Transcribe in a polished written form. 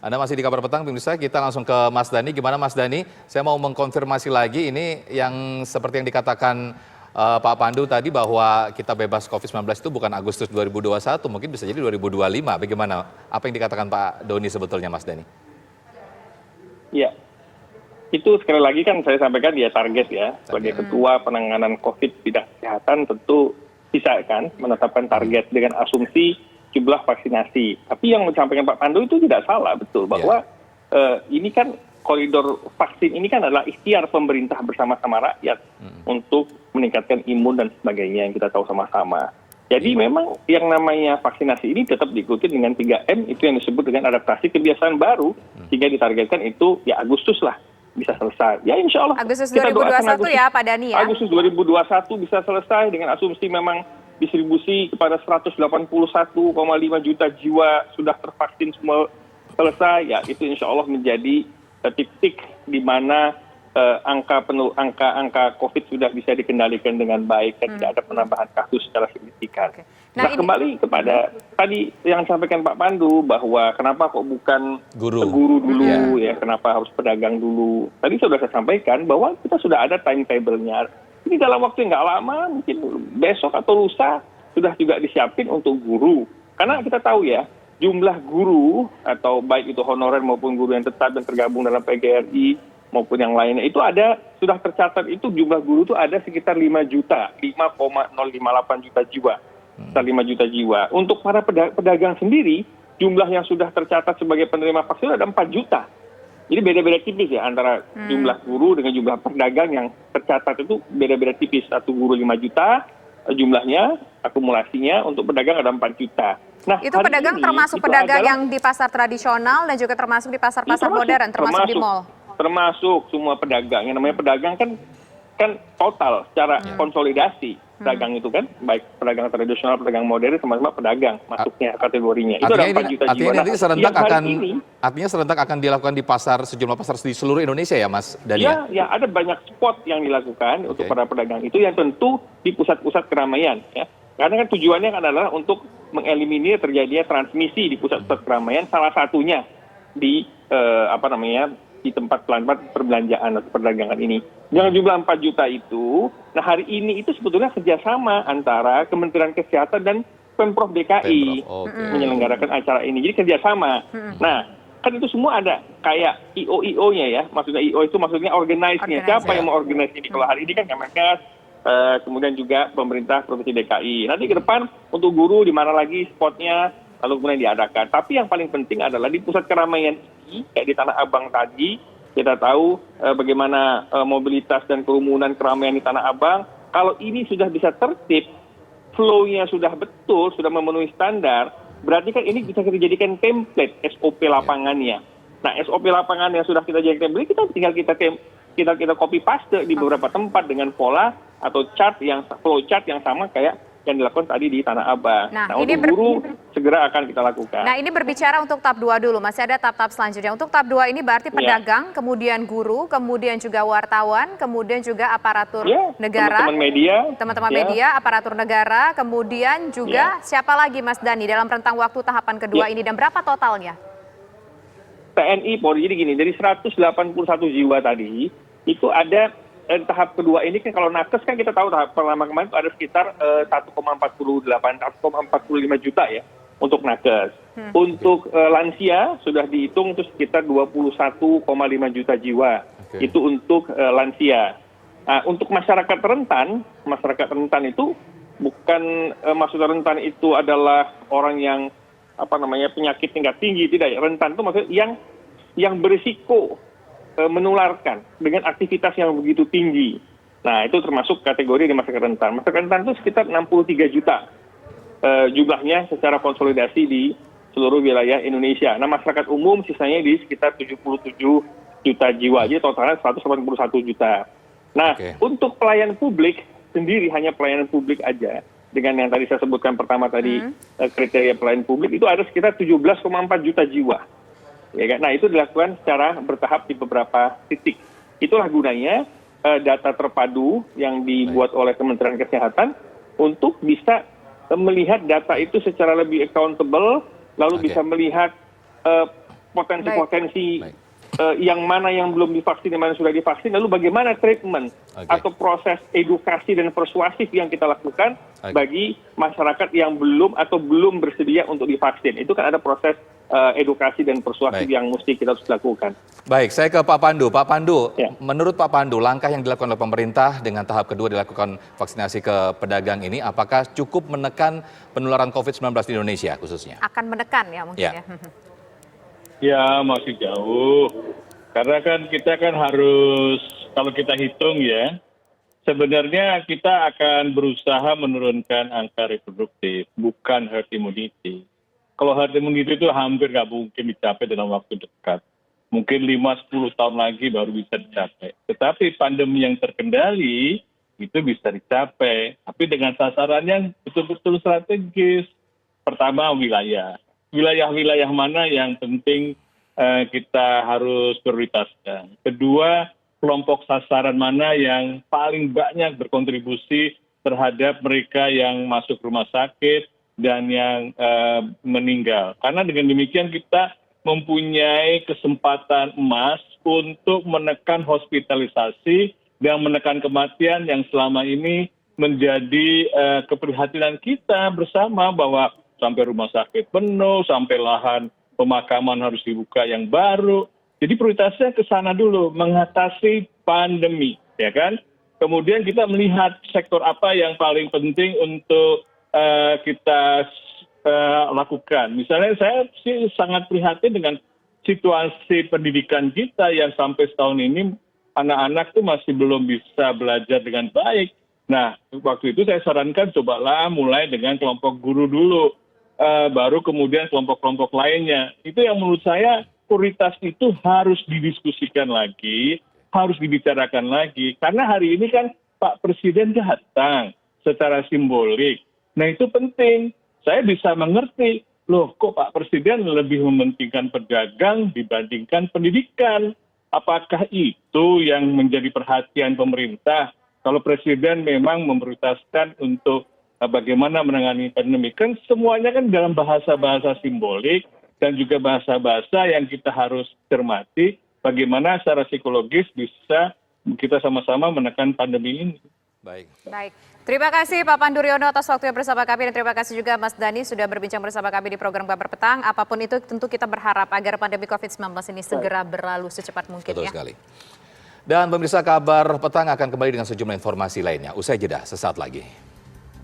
Anda masih di Kabar Petang, pemirsa. Kita langsung ke Mas Dhani. Gimana Mas Dhani? Saya mau mengkonfirmasi lagi ini yang seperti yang dikatakan Pak Pandu tadi bahwa kita bebas COVID-19 itu bukan Agustus 2021, mungkin bisa jadi 2025. Bagaimana? Apa yang dikatakan Pak Doni sebetulnya, Mas Dhani? Ya, itu sekali lagi kan saya sampaikan dia target ya. Sebagai Ketua Penanganan COVID Bidang Kesehatan tentu bisa kan menetapkan target dengan asumsi jumlah vaksinasi. Tapi yang disampaikan Pak Pandu itu tidak salah, betul. Bahwa ini kan koridor vaksin ini kan adalah ikhtiar pemerintah bersama-sama rakyat untuk meningkatkan imun dan sebagainya yang kita tahu sama-sama. Jadi memang yang namanya vaksinasi ini tetap diikuti dengan 3M, itu yang disebut dengan adaptasi kebiasaan baru, sehingga ditargetkan itu ya Agustus lah bisa selesai. Ya insya Allah. Agustus 2021 ya Pak Dhani ya? Agustus 2021 bisa selesai dengan asumsi memang distribusi kepada 181,5 juta jiwa sudah tervaksin semua selesai, ya itu insya Allah menjadi titik di mana angka COVID sudah bisa dikendalikan dengan baik dan tidak ada penambahan kasus secara signifikan. Nah kembali kepada tadi yang disampaikan Pak Pandu bahwa kenapa kok bukan guru dulu ya, kenapa harus pedagang dulu. Tadi sudah saya sampaikan bahwa kita sudah ada timetable-nya. Ini dalam waktu yang nggak lama, mungkin besok atau lusa sudah juga disiapin untuk guru. Karena kita tahu ya, jumlah guru atau baik itu honorer maupun guru yang tetap dan tergabung dalam PGRI maupun yang lainnya itu ada, sudah tercatat itu jumlah guru itu ada sekitar 5 juta, 5,058 juta jiwa. Sekitar 5 juta jiwa. Untuk para pedagang sendiri, jumlah yang sudah tercatat sebagai penerima vaksin ada 4 juta. Jadi beda-beda tipis ya antara jumlah guru dengan jumlah pedagang yang tercatat itu beda-beda tipis. Satu guru 5 juta jumlahnya, akumulasinya, untuk pedagang ada 4 juta. Nah, itu pedagang termasuk pedagang yang di pasar tradisional dan juga termasuk di pasar-pasar modern, termasuk di mal? Termasuk semua pedagang. Yang namanya pedagang kan total secara konsolidasi. Pedagang itu kan, baik pedagang tradisional, pedagang modern, sama-sama pedagang masuknya kategorinya. Itu ada 4 juta jiwa. Artinya serentak akan dilakukan di sejumlah pasar di seluruh Indonesia ya Mas Dhani? Ya, ada banyak spot yang dilakukan untuk para pedagang itu yang tentu di pusat-pusat keramaian. Ya. Karena kan tujuannya adalah untuk mengeliminir terjadinya transmisi di pusat-pusat keramaian, salah satunya di di tempat perbelanjaan atau perdagangan ini. Yang jumlah 4 juta itu, nah hari ini itu sebetulnya kerjasama antara Kementerian Kesehatan dan Pemprov DKI menyelenggarakan acara ini. Jadi kerjasama. Nah, kan itu semua ada kayak IO-IO-nya ya. Maksudnya IO itu maksudnya organize-nya. Siapa yang mau organize ini? Kalau hari ini kan Kemenkes, kemudian juga pemerintah Provinsi DKI. Nanti ke depan untuk guru di mana lagi spotnya, lalu kemudian diadakan. Tapi yang paling penting adalah di pusat keramaian ini, kayak di Tanah Abang tadi, kita tahu bagaimana mobilitas dan kerumunan keramaian di Tanah Abang. Kalau ini sudah bisa tertib, flow-nya sudah betul, sudah memenuhi standar, berarti kan ini bisa kita jadikan template SOP lapangannya. Nah, SOP lapangan yang sudah kita jadikan template, kita tinggal copy paste di beberapa tempat dengan pola atau flow chart yang sama kayak yang dilakukan tadi di Tanah Abang. Nah untuk guru segera akan kita lakukan. Nah ini berbicara untuk tahap 2 dulu, masih ada tahap-tahap selanjutnya. Untuk tahap 2 ini berarti pedagang, kemudian guru, kemudian juga wartawan, kemudian juga aparatur negara, teman-teman media, aparatur negara, kemudian juga siapa lagi Mas Dhani dalam rentang waktu tahapan kedua ini dan berapa totalnya? TNI, Polri, jadi gini, dari 181 jiwa tadi, itu ada tahap kedua ini kan kalau nakes kan kita tahu tahap pertama kemarin itu ada sekitar 1,45 juta ya untuk nakes. Untuk lansia sudah dihitung itu sekitar 21,5 juta jiwa. Itu untuk lansia. Nah, untuk masyarakat rentan itu bukan maksudnya rentan itu adalah orang yang penyakit tingkat tinggi, tidak ya. Rentan itu maksudnya yang berisiko menularkan dengan aktivitas yang begitu tinggi. Nah, itu termasuk kategori di masyarakat rentan. Masyarakat rentan itu sekitar 63 juta jumlahnya secara konsolidasi di seluruh wilayah Indonesia. Nah, masyarakat umum sisanya di sekitar 77 juta jiwa, jadi totalnya 181 juta. Nah, untuk pelayanan publik sendiri, hanya pelayanan publik aja, dengan yang tadi saya sebutkan pertama tadi, kriteria pelayanan publik, itu ada sekitar 17,4 juta jiwa. Ya kan? Nah itu dilakukan secara bertahap di beberapa titik. Itulah gunanya data terpadu yang dibuat oleh Kementerian Kesehatan untuk bisa melihat data itu secara lebih accountable, lalu bisa melihat potensi-potensi yang mana yang belum divaksin, yang mana sudah divaksin, lalu bagaimana treatment atau proses edukasi dan persuasif yang kita lakukan bagi masyarakat yang belum bersedia untuk divaksin. Itu kan ada proses edukasi dan persuasif yang mesti kita harus lakukan. Baik, saya ke Pak Pandu. Pak Pandu, menurut Pak Pandu, langkah yang dilakukan oleh pemerintah dengan tahap kedua dilakukan vaksinasi ke pedagang ini, apakah cukup menekan penularan COVID-19 di Indonesia khususnya? Akan menekan ya mungkin ya. Ya, masih jauh. Karena kan kita kan harus, kalau kita hitung ya, sebenarnya kita akan berusaha menurunkan angka reproduktif, bukan herd immunity. Kalau herd immunity itu hampir nggak mungkin dicapai dalam waktu dekat. Mungkin 5-10 tahun lagi baru bisa dicapai. Tetapi pandemi yang terkendali itu bisa dicapai. Tapi dengan sasaran yang betul-betul strategis. Pertama, wilayah. Wilayah-wilayah mana yang penting kita harus prioritaskan. Kedua, kelompok sasaran mana yang paling banyak berkontribusi terhadap mereka yang masuk rumah sakit dan yang meninggal. Karena dengan demikian kita mempunyai kesempatan emas untuk menekan hospitalisasi dan menekan kematian yang selama ini menjadi keprihatinan kita bersama, bahwa sampai rumah sakit penuh, sampai lahan pemakaman harus dibuka yang baru. Jadi prioritasnya ke sana dulu, mengatasi pandemi, ya kan? Kemudian kita melihat sektor apa yang paling penting untuk kita lakukan. Misalnya saya sih sangat prihatin dengan situasi pendidikan kita yang sampai setahun ini anak-anak tuh masih belum bisa belajar dengan baik. Nah, waktu itu saya sarankan cobalah mulai dengan kelompok guru dulu. Baru kemudian kelompok-kelompok lainnya. Itu yang menurut saya prioritas itu harus didiskusikan lagi, harus dibicarakan lagi. Karena hari ini kan Pak Presiden datang secara simbolik. Nah itu penting. Saya bisa mengerti, loh kok Pak Presiden lebih mementingkan pedagang dibandingkan pendidikan. Apakah itu yang menjadi perhatian pemerintah? Kalau Presiden memang memprioritaskan untuk bagaimana menangani pandemi, kan semuanya kan dalam bahasa-bahasa simbolik dan juga bahasa-bahasa yang kita harus cermati bagaimana secara psikologis bisa kita sama-sama menekan pandemi ini. Baik. Terima kasih Pak Pandu Riono atas waktunya bersama kami, dan terima kasih juga Mas Dhani sudah berbincang bersama kami di program Kabar Petang. Apapun itu tentu kita berharap agar pandemi COVID-19 ini segera berlalu secepat mungkin. Betul sekali. Dan pemirsa, Kabar Petang akan kembali dengan sejumlah informasi lainnya. Usai jeda sesaat lagi.